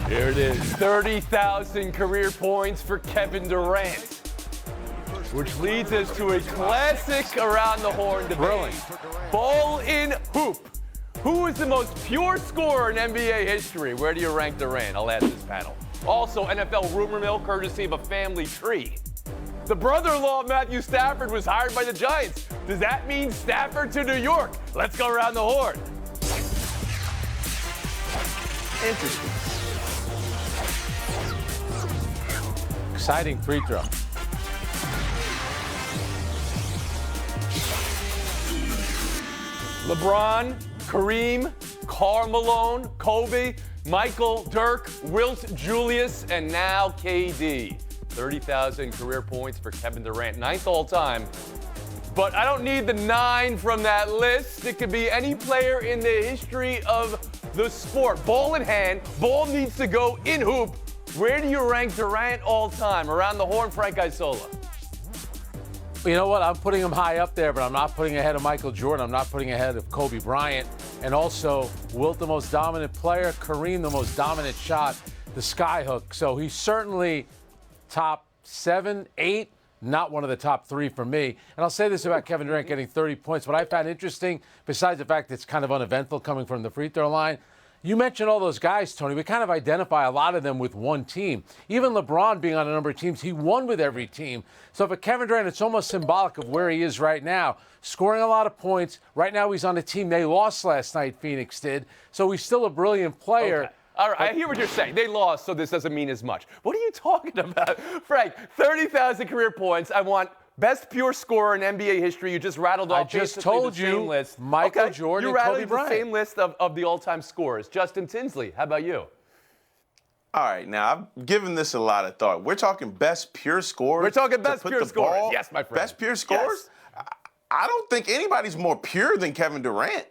Here it is, 30,000 career points for Kevin Durant, which leads us to a classic around the horn debate. Ball in hoop. Who is the most pure scorer in NBA history? Where do you rank Durant? I'll ask this panel. Also, NFL rumor mill courtesy of a family tree. The brother-in-law of Matthew Stafford was hired by the Giants. Does that mean Stafford to New York? Let's go around the horn. Interesting. Exciting free throw. LeBron, Kareem, Karl Malone, Kobe, Michael, Dirk, Wilt, Julius, and now KD. 30,000 career points for Kevin Durant, 9th all time. But I don't need the 9 from that list. It could be any player in the history of the sport. Ball in hand, ball needs to go in hoop. Where do you rank Durant all time? Around the horn, Frank Isola. You know what? I'm putting him high up there, but I'm not putting ahead of Michael Jordan. I'm not putting ahead of Kobe Bryant. And also, Wilt, the most dominant player, Kareem, the most dominant shot, the skyhook. So he's certainly top 7, 8, not one of the top 3 for me. And I'll say this about Kevin Durant getting 30 points. What I found interesting, besides the fact that it's kind of uneventful coming from the free throw line, you mentioned all those guys, Tony. We kind of identify a lot of them with one team. Even LeBron being on a number of teams, he won with every team. So for Kevin Durant, it's almost symbolic of where he is right now. Scoring a lot of points. Right now he's on a team they lost last night, Phoenix did. So he's still a brilliant player. Okay. All right, I hear what you're saying. They lost, so this doesn't mean as much. What are you talking about? Frank, 30,000 career points. I want best pure scorer in NBA history. You just rattled off I just told you, list. Michael Jordan and Kobe Bryant. The same list of the all-time scorers. Justin Tinsley, how about you? All right, now, I've given this a lot of thought. We're talking best pure scorers. We're talking best pure scorers. Yes, my friend. Best pure scorers? Yes. I don't think anybody's more pure than Kevin Durant.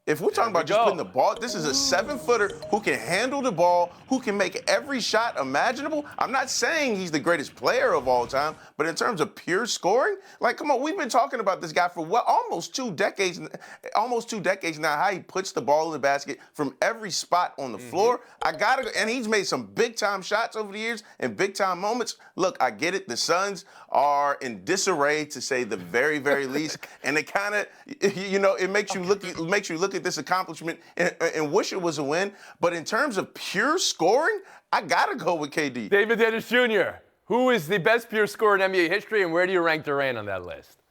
If we're talking about just putting the ball, this is a 7-footer who can handle the ball, who can make every shot imaginable. I'm not saying he's the greatest player of all time, but in terms of pure scoring, like, come on, we've been talking about this guy for almost 2 decades now, how he puts the ball in the basket from every spot on the floor. And he's made some big-time shots over the years and big-time moments. Look, I get it. The Suns are in disarray, to say the very, very least, and it kind of, it makes you look at this accomplishment and wish it was a win. But in terms of pure scoring, I gotta go with KD. David Dennis Jr., who is the best pure scorer in NBA history, and where do you rank Durant on that list?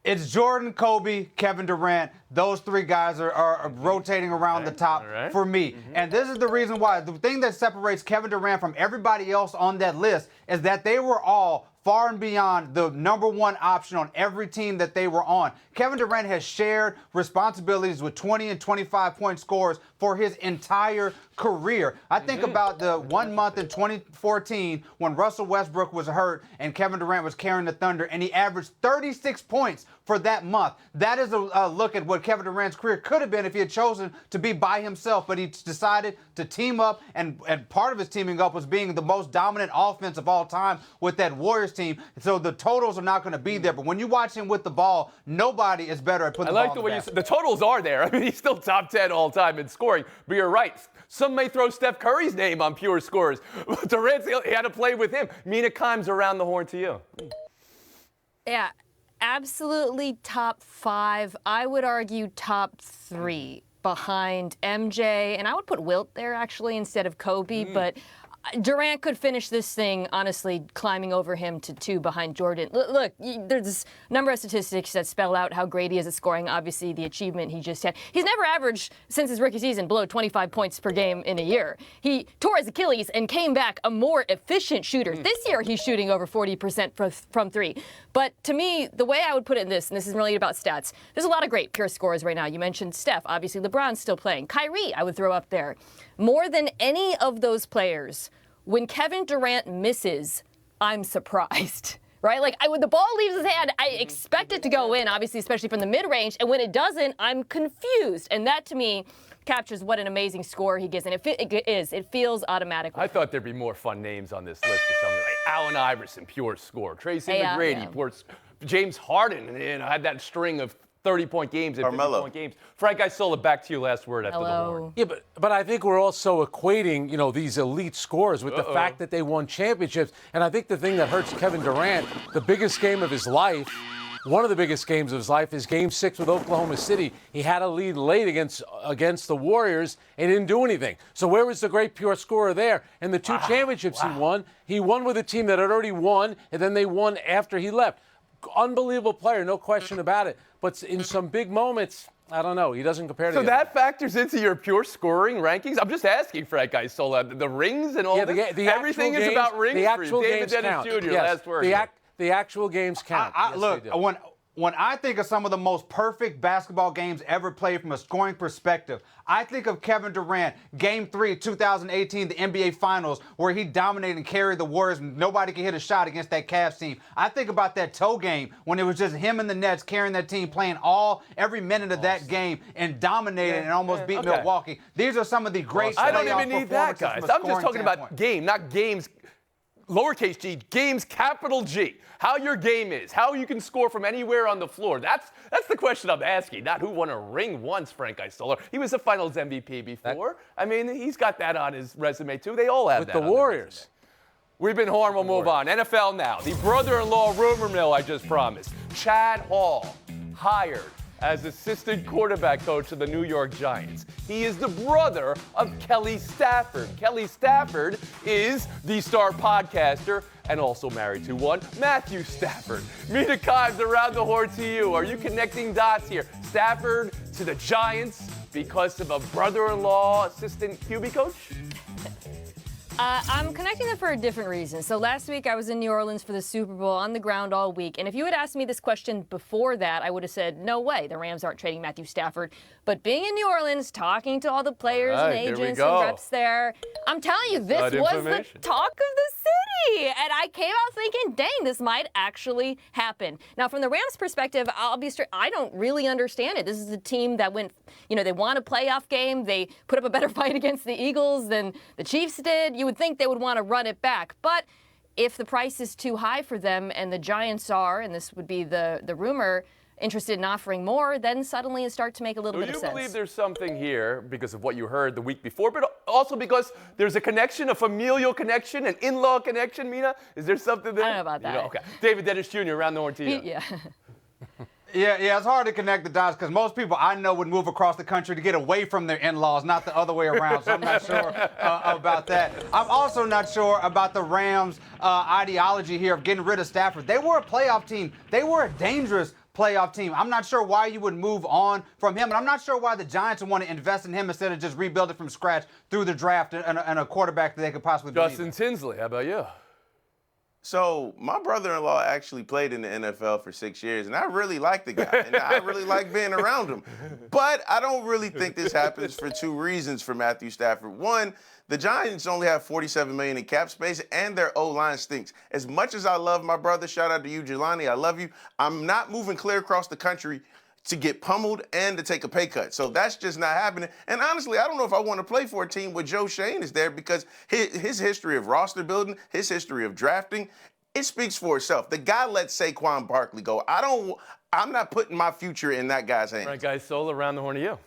It's Jordan, Kobe, Kevin Durant. Those 3 guys are rotating around the top for me. And this is the reason why. The thing that separates Kevin Durant from everybody else on that list is that they were all far and beyond the number 1 option on every team that they were on. Kevin Durant has shared responsibilities with 20 and 25-point scorers for his entire career. I think about the 1 month in 2014 when Russell Westbrook was hurt and Kevin Durant was carrying the Thunder, and he averaged 36 points for that month. That is a look at what Kevin Durant's career could have been if he had chosen to be by himself, but he decided to team up, and part of his teaming up was being the most dominant offense of all time with that Warriors team. So the totals are not going to be there, but when you watch him with the ball, nobody is better at putting the ball in the basket. I like the way you said the totals are there. I mean, he's still top 10 all time in scoring, but you're right. Some may throw Steph Curry's name on pure scores. Durant, he had to play with him. Mina Kimes, around the horn to you. Yeah, absolutely top 5. I would argue top 3 behind MJ, and I would put Wilt there actually instead of Kobe, but Durant could finish this thing, honestly, climbing over him to 2 behind Jordan. Look, there's a number of statistics that spell out how great he is at scoring. Obviously, the achievement he just had. He's never averaged, since his rookie season, below 25 points per game in a year. He tore his Achilles and came back a more efficient shooter. This year, he's shooting over 40% from 3. But to me, the way I would put it in this, and this isn't really about stats, there's a lot of great pure scorers right now. You mentioned Steph. Obviously, LeBron's still playing. Kyrie, I would throw up there. More than any of those players, when Kevin Durant misses, I'm surprised, right? Like, when the ball leaves his hand, I expect it to go in, obviously, especially from the mid-range. And when it doesn't, I'm confused. And that, to me, captures what an amazing score he gives. And it feels automatic. I thought there'd be more fun names on this list or something. Like Allen Iverson, pure score. Tracy McGrady, pure. James Harden, had that string of 30-point games and Carmelo. 50-point games. Frank Isola, back to you. Last word after the horn. Yeah, but I think we're also equating, these elite scorers with the fact that they won championships. And I think the thing that hurts Kevin Durant, the biggest game of his life, one of the biggest games of his life, is Game 6 with Oklahoma City. He had a lead late against the Warriors and didn't do anything. So where was the great pure scorer there? And the two championships he won with a team that had already won, and then they won after he left. Unbelievable player, no question about it. But in some big moments, I don't know. He doesn't compare to So that factors into your pure scoring rankings? I'm just asking, Frank Isola. The rings and all this? Everything is about rings the for actual you. David games Dennis count. Jr., Yes, last word. The actual games count. Yes, Look, they do. when I think of some of the most perfect basketball games ever played from a scoring perspective, I think of Kevin Durant, Game 3, 2018, the NBA Finals, where he dominated and carried the Warriors. Nobody could hit a shot against that Cavs team. I think about that toe game when it was just him and the Nets carrying that team, playing every minute of that game and dominating and almost beat Milwaukee. These are some of the great I don't playoff even need that, guys. performances from a I'm just talking scoring about game, not games. Lowercase g, games, capital G. How your game is, how you can score from anywhere on the floor. That's the question I'm asking, not who won a ring once, Frank Isola. He was a Finals MVP before. I mean, he's got that on his resume, too. They all have with that the on their Warriors. resume. We've been Horn. We'll move on. NFL now. The brother-in-law rumor mill I just promised. Chad Hall, hired as assistant quarterback coach of the New York Giants. He is the brother of Kelly Stafford. Kelly Stafford is the star podcaster and also married to one, Matthew Stafford. Mina Kimes, around the horn to you. Are you connecting dots here? Stafford to the Giants because of a brother-in-law assistant QB coach? I'm connecting them for a different reason. So last week I was in New Orleans for the Super Bowl on the ground all week. And if you had asked me this question before that, I would have said, no way, the Rams aren't trading Matthew Stafford. But being in New Orleans, talking to all the players and agents and reps there, I'm telling you, this was the talk of the city. And I came out thinking, dang, this might actually happen. Now, from the Rams' perspective, I'll be straight, I don't really understand it. This is a team that went, they won a playoff game. They put up a better fight against the Eagles than the Chiefs did. You would think they would want to run it back. But if the price is too high for them and the Giants are, and this would be the rumor, interested in offering more, then suddenly it starts to make a little bit of sense. Do you believe there's something here because of what you heard the week before, but also because there's a connection, a familial connection, an in-law connection, Mina? Is there something there? I don't know about that. Okay. David Dennis Jr., around the horn to you. Yeah. Yeah, it's hard to connect the dots because most people I know would move across the country to get away from their in-laws, not the other way around. So I'm not sure about that. I'm also not sure about the Rams' ideology here of getting rid of Stafford. They were a playoff team. They were a dangerous playoff team. I'm not sure why you would move on from him, and I'm not sure why the Giants would want to invest in him instead of just rebuild it from scratch through the draft and a quarterback that they could possibly believe in. Justin Tinsley, how about you? So my brother-in-law actually played in the NFL for 6 years, and I really like the guy, and I really like being around him. But I don't really think this happens for two reasons for Matthew Stafford. One, the Giants only have $47 million in cap space, and their O-line stinks. As much as I love my brother, shout out to you, Jelani, I love you, I'm not moving clear across the country to get pummeled and to take a pay cut. So that's just not happening. And honestly, I don't know if I want to play for a team where Joe Shane is there because his history of roster building, his history of drafting, it speaks for itself. The guy let Saquon Barkley go. I'm not putting my future in that guy's hands. Frank Isola, around the horn to you.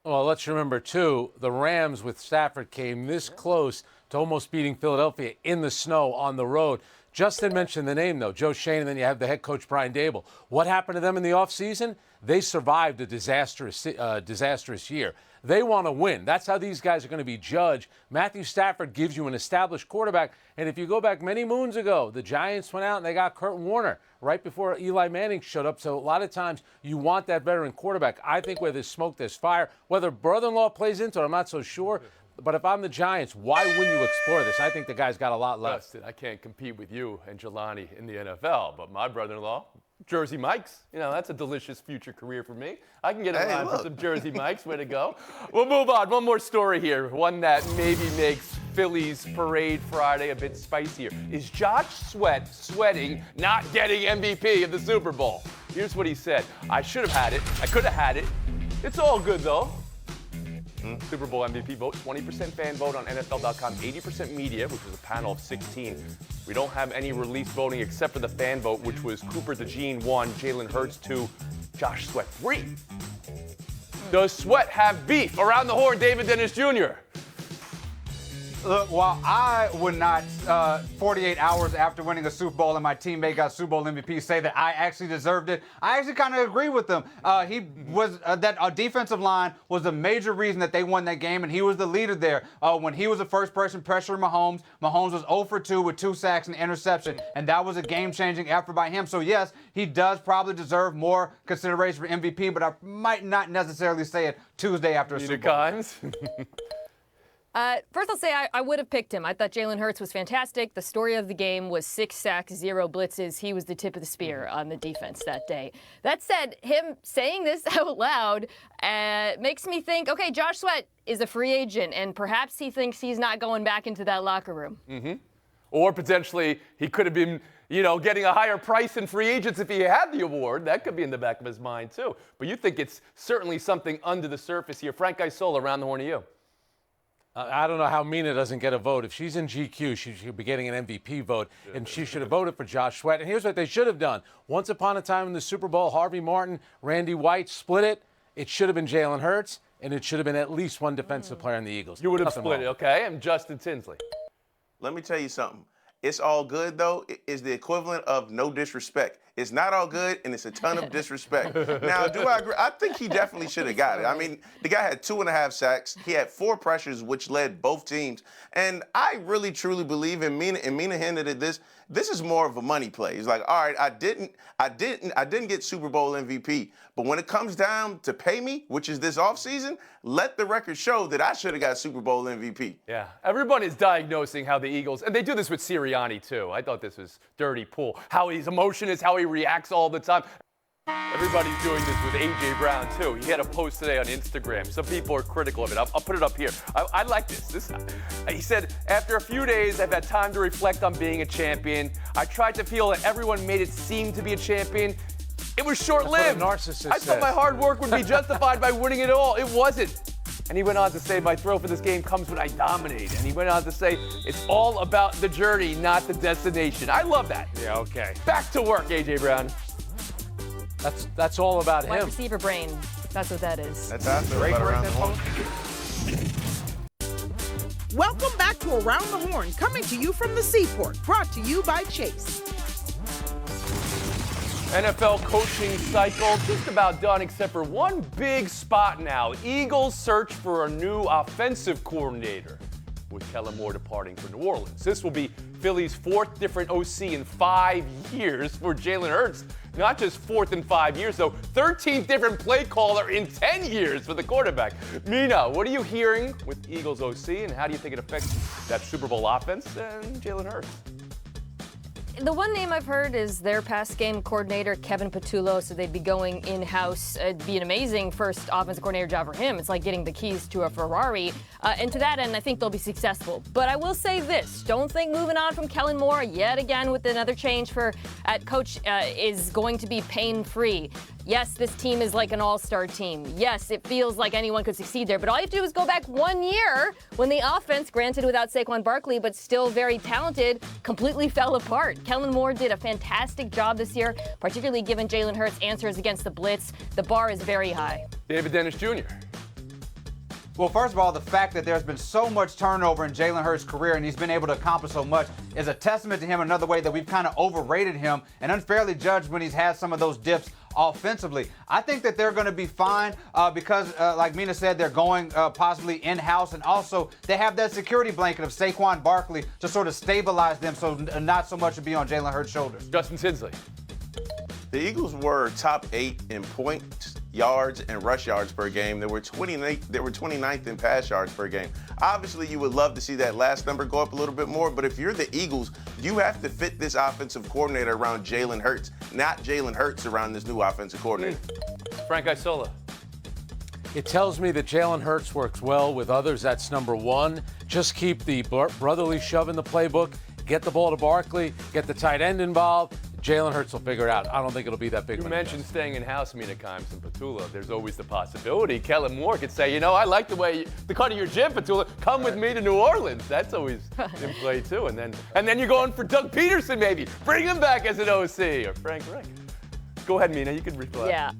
Well, let's remember, too, the Rams with Stafford came this close to almost beating Philadelphia in the snow on the road. Justin mentioned the name, though, Joe Shane, and then you have the head coach, Brian Daboll. What happened to them in the offseason? They survived a disastrous year. They want to win. That's how these guys are going to be judged. Matthew Stafford gives you an established quarterback. And if you go back many moons ago, the Giants went out and they got Kurt Warner right before Eli Manning showed up. So a lot of times you want that veteran quarterback. I think where there's smoke, there's fire. Whether brother-in-law plays into it, I'm not so sure. But if I'm the Giants, why wouldn't you explore this? I think the guy's got a lot left. Justin, I can't compete with you and Jelani in the NFL, but my brother-in-law, Jersey Mike's, that's a delicious future career for me. I can get in line for some Jersey Mike's. Way to go. We'll move on. One more story here, one that maybe makes Philly's Parade Friday a bit spicier. Is Josh Sweat sweating not getting MVP of the Super Bowl? Here's what he said. I should have had it. I could have had it. It's all good, though. Super Bowl MVP vote, 20% fan vote on NFL.com, 80% media, which was a panel of 16. We don't have any release voting except for the fan vote, which was Cooper DeJean 1, Jalen Hurts 2, Josh Sweat 3. Does Sweat have beef? Around the horn, David Dennis Jr. Look, while I would not, 48 hours after winning a Super Bowl and my teammate got Super Bowl MVP, say that I actually deserved it, I actually kind of agree with him. He was that defensive line was a major reason that they won that game, and he was the leader there. When he was the first person pressuring Mahomes, Mahomes was 0 for 2 with 2 sacks and interception, and that was a game-changing effort by him. So yes, he does probably deserve more consideration for MVP, but I might not necessarily say it Tuesday after a Super Bowl. Kimes? First, I'll say I would have picked him. I thought Jalen Hurts was fantastic. The story of the game was 6 sacks, 0 blitzes. He was the tip of the spear on the defense that day. That said, him saying this out loud makes me think, okay, Josh Sweat is a free agent, and perhaps he thinks he's not going back into that locker room. Mm-hmm. Or potentially he could have been, getting a higher price in free agents if he had the award. That could be in the back of his mind, too. But you think it's certainly something under the surface here. Frank Isola, around the horn to you. I don't know how Mina doesn't get a vote. If she's in GQ, she should be getting an MVP vote, and she should have voted for Josh Sweat. And here's what they should have done. Once upon a time in the Super Bowl, Harvey Martin, Randy White split it. It should have been Jalen Hurts, and it should have been at least one defensive player in the Eagles. You would have split it, okay? And Justin Tinsley. Let me tell you something. It's all good, though, is the equivalent of no disrespect. It's not all good, and it's a ton of disrespect. Now, do I agree? I think he definitely should have got it. I mean, the guy had 2.5 sacks. He had 4 pressures, which led both teams. And I really, truly believe in Mina, and Mina hinted at this. This is more of a money play. It's like, all right, I didn't get Super Bowl MVP, but when it comes down to pay me, which is this offseason, let the record show that I should have got Super Bowl MVP. Yeah, everyone is diagnosing how the Eagles, and they do this with Sirianni too. I thought this was dirty pool. How his emotion is, how he reacts all the time. Everybody's doing this with A.J. Brown, too. He had a post today on Instagram. Some people are critical of it. I'll put it up here. I like this. He said, after a few days, I've had time to reflect on being a champion. I tried to feel that everyone made it seem to be a champion. It was short-lived. Narcissist I thought my hard work would be justified by winning it all. It wasn't. And he went on to say, my thrill for this game comes when I dominate. And he went on to say, it's all about the journey, not the destination. I love that. Yeah, okay. Back to work, A.J. Brown. That's all about Wide him. receiver brain. That's what that is. That's how I feel about Around the Horn. Welcome back to Around the Horn, coming to you from the Seaport, brought to you by Chase. NFL coaching cycle just about done, except for one big spot now. Eagles search for a new offensive coordinator, with Kellen Moore departing for New Orleans. This will be Philly's 4th different OC in 5 years for Jalen Hurts. Not just 4th in 5 years, though, 13th different play caller in 10 years for the quarterback. Mina, what are you hearing with Eagles OC, and how do you think it affects that Super Bowl offense and Jalen Hurts? The one name I've heard is their pass game coordinator, Kevin Patullo, so they'd be going in-house. It'd be an amazing first offensive coordinator job for him. It's like getting the keys to a Ferrari. And to that end, I think they'll be successful. But I will say this, don't think moving on from Kellen Moore yet again with another change at coach is going to be pain-free. Yes, this team is like an all-star team. Yes, it feels like anyone could succeed there, but all you have to do is go back 1 year when the offense, granted without Saquon Barkley, but still very talented, completely fell apart. Kellen Moore did a fantastic job this year, particularly given Jalen Hurts' answers against the blitz. The bar is very high. David Dennis Jr. Well, first of all, the fact that there's been so much turnover in Jalen Hurts' career and he's been able to accomplish so much is a testament to him. Another way that we've kind of overrated him and unfairly judged when he's had some of those dips offensively. I think that they're going to be fine because, like Mina said, they're going possibly in-house, and also they have that security blanket of Saquon Barkley to sort of stabilize them so not so much to be on Jalen Hurts' shoulders. Justin Tinsley. The Eagles were top 8 in points, yards, and rush yards per game. They were 29th in pass yards per game. Obviously, you would love to see that last number go up a little bit more, but if you're the Eagles, you have to fit this offensive coordinator around Jalen Hurts, not Jalen Hurts around this new offensive coordinator. Frank Isola. It tells me that Jalen Hurts works well with others. That's number one. Just keep the brotherly shove in the playbook. Get the ball to Barkley. Get the tight end involved. Jalen Hurts will figure it out. I don't think it'll be that big. You mentioned staying in-house, Mina Kimes and Patullo. There's always the possibility Kellen Moore could say, I like the cut of your gym, Patullo. Come with me to New Orleans. That's always in play, too. And then you're going for Doug Peterson, maybe. Bring him back as an OC or Frank Reich. Go ahead, Mina. You can reflect. Yeah.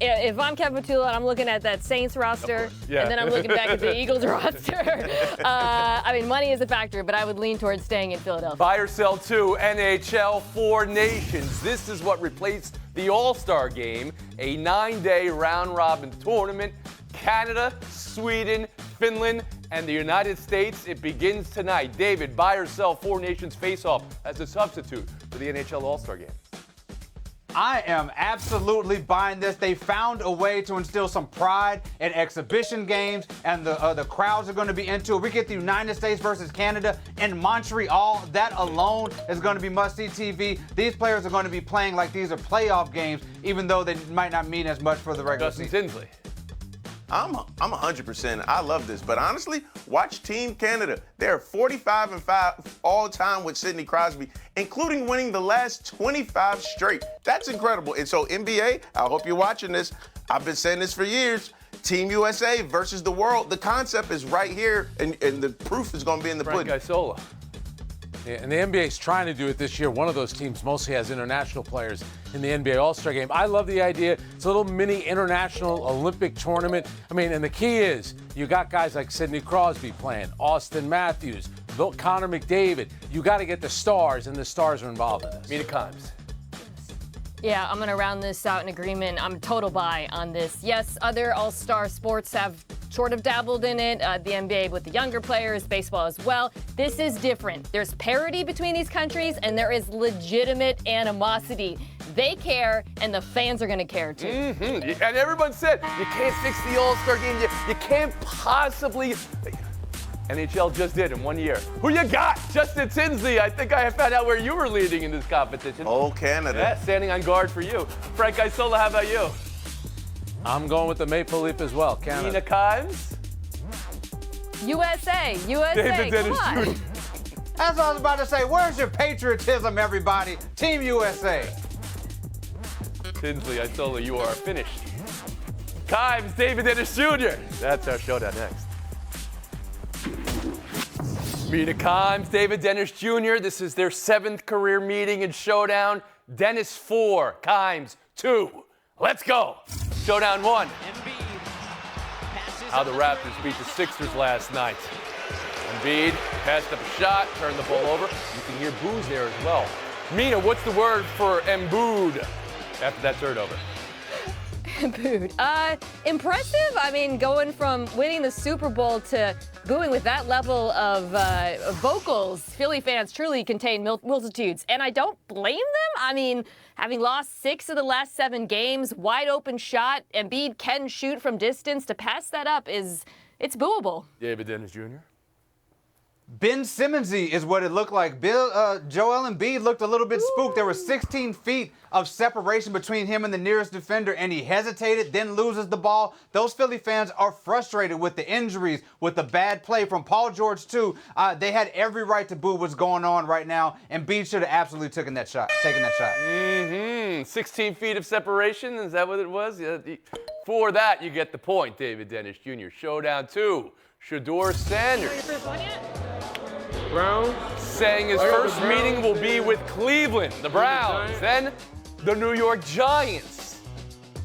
if I'm Kevin Petula and I'm looking at that Saints roster, Yeah. and then I'm looking back at the Eagles roster, I mean, money is a factor, but I would lean towards staying in Philadelphia. Buy or sell two, NHL Four Nations. This is what replaced the All-Star Game, a 9-day round-robin tournament. Canada, Sweden, Finland, and the United States. It begins tonight. David, buy or sell Four Nations face-off as a substitute for the NHL All-Star Game. I am absolutely buying this. They found a way to instill some pride in exhibition games, and the crowds are going to be into it. We get the United States versus Canada in Montreal. That alone is going to be must-see TV. These players are going to be playing like these are playoff games, even though they might not mean as much for the regular Justin season. Tinsley. I'm 100%. I love this. But honestly, watch Team Canada. They're 45-5 all time with Sidney Crosby, including winning the last 25 straight. That's incredible. And so NBA, I hope you're watching this. I've been saying this for years. Team USA versus the world. The concept is right here, and the proof is going to be in the Frank pudding. Isola. Yeah, and the NBA is trying to do it this year. One of those teams mostly has international players in the NBA All-Star Game. I love the idea. It's a little mini international Olympic tournament. I mean, and the key is you got guys like Sidney Crosby playing, Austin Matthews, Connor McDavid. You got to get the stars, and the stars are involved in this. Mina Kimes. Yeah, I'm going to round this out in agreement. I'm total buy on this. Yes, other all-star sports have sort of dabbled in it. The NBA with the younger players, baseball as well. This is different. There's parity between these countries, and there is legitimate animosity. They care, and the fans are going to care too. Mm-hmm. And everyone said, you can't fix the All-Star Game. You can't possibly. NHL just did in 1 year. Who you got? Justin Tinsley. I think I found out where you were leading in this competition. Oh, Canada. Yeah, standing on guard for you. Frank Isola, how about you? I'm going with the Maple Leaf as well, Canada. Mina Kimes? USA, David Dennis come on. Jr. That's what I was about to say. Where's your patriotism, everybody? Team USA. Tinsley, Isola, you are finished. Kimes, David Dennis Jr. That's our showdown next. Mina Kimes, David Dennis Jr. This is their 7th career meeting and showdown. Dennis 4, Kimes 2. Let's go. Showdown 1. How the Raptors beat the Sixers last night. Embiid passed up a shot, turned the ball over. You can hear boos there as well. Mina, what's the word for Embiid after that turnover? Booed. Impressive. I mean, going from winning the Super Bowl to booing with that level of vocals, Philly fans truly contain multitudes. And I don't blame them. I mean, having lost 6 of the last 7 games, wide open shot, Embiid can shoot from distance. To pass that up it's booable. David Dennis Jr. Ben Simmonsy is what it looked like. Joel Embiid looked a little bit spooked. There was 16 feet of separation between him and the nearest defender, and he hesitated, then loses the ball. Those Philly fans are frustrated with the injuries, with the bad play from Paul George, too. They had every right to boo what's going on right now, and Embiid should have absolutely taken that shot. 16 feet of separation, is that what it was? Yeah, for that, you get the point, David Dennis Jr. Showdown 2, Shedeur Sanders. Brown. Saying his first meeting will be with Cleveland, the Browns, then the New York Giants.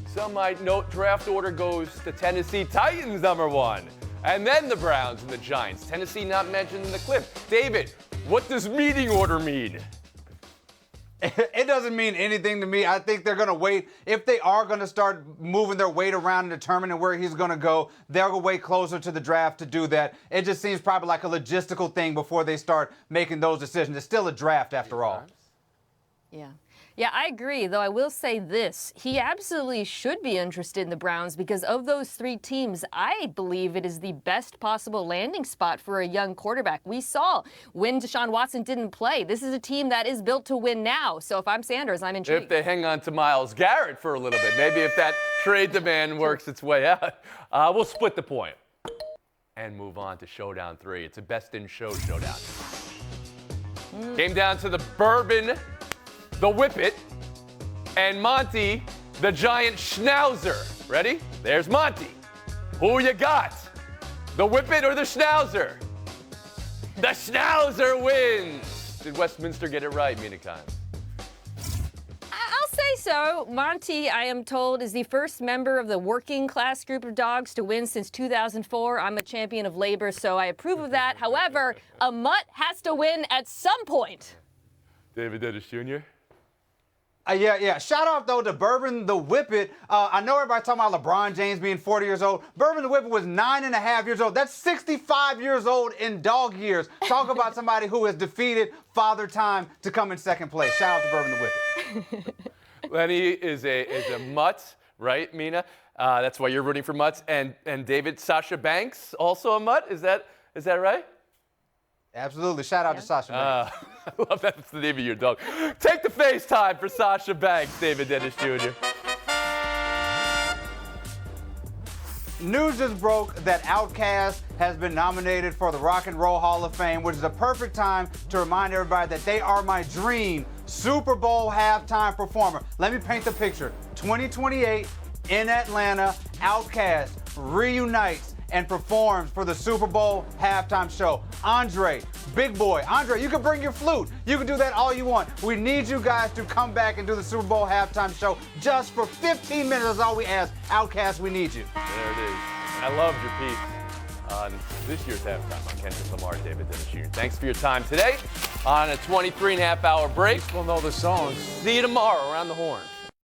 Some might note draft order goes to Tennessee Titans, number 1, and then the Browns and the Giants. Tennessee not mentioned in the clip. David, what does meeting order mean? It doesn't mean anything to me. I think they're going to wait. If they are going to start moving their weight around and determining where he's going to go, they'll go way closer to the draft to do that. It just seems probably like a logistical thing before they start making those decisions. It's still a draft after all. Yeah, I agree, though I will say this. He absolutely should be interested in the Browns because of those 3 teams, I believe it is the best possible landing spot for a young quarterback. We saw when Deshaun Watson didn't play. This is a team that is built to win now. So if I'm Sanders, I'm intrigued. If they hang on to Myles Garrett for a little bit, maybe if that trade demand works its way out, we'll split the point and move on to Showdown 3. It's a best-in-show showdown. Came down to the Bourbon, the Whippet, and Monty, the Giant Schnauzer. Ready? There's Monty. Who you got? The Whippet or the Schnauzer? The Schnauzer wins. Did Westminster get it right, Mina Kimes? I'll say so. Monty, I am told, is the first member of the working class group of dogs to win since 2004. I'm a champion of labor, so I approve of that. However, a mutt has to win at some point. David Dennis Jr. Yeah. Shout out, though, to Bourbon the Whippet. I know everybody talking about LeBron James being 40 years old. Bourbon the Whippet was 9.5 years old. That's 65 years old in dog years. Talk about somebody who has defeated Father Time to come in second place. Shout out to Bourbon the Whippet. Lenny is a mutt, right, Mina? That's why you're rooting for mutts. And David, Sasha Banks, also a mutt. Is that right? Absolutely. Shout out to Sasha Banks. I love that. That's the name of your dog. Take the FaceTime for Sasha Banks, David Dennis Jr. News just broke that Outkast has been nominated for the Rock and Roll Hall of Fame, which is a perfect time to remind everybody that they are my dream Super Bowl halftime performer. Let me paint the picture. 2028 in Atlanta, Outkast reunites and performs for the Super Bowl halftime show. Andre, big boy. Andre, you can bring your flute. You can do that all you want. We need you guys to come back and do the Super Bowl halftime show just for 15 minutes. That's all we ask. Outkast, we need you. There it is. I loved your piece on this year's halftime on Kendrick Lamar, David Dennis Jr. Thanks for your time today on a 23.5-hour break. We'll know the songs. See you tomorrow around the horn.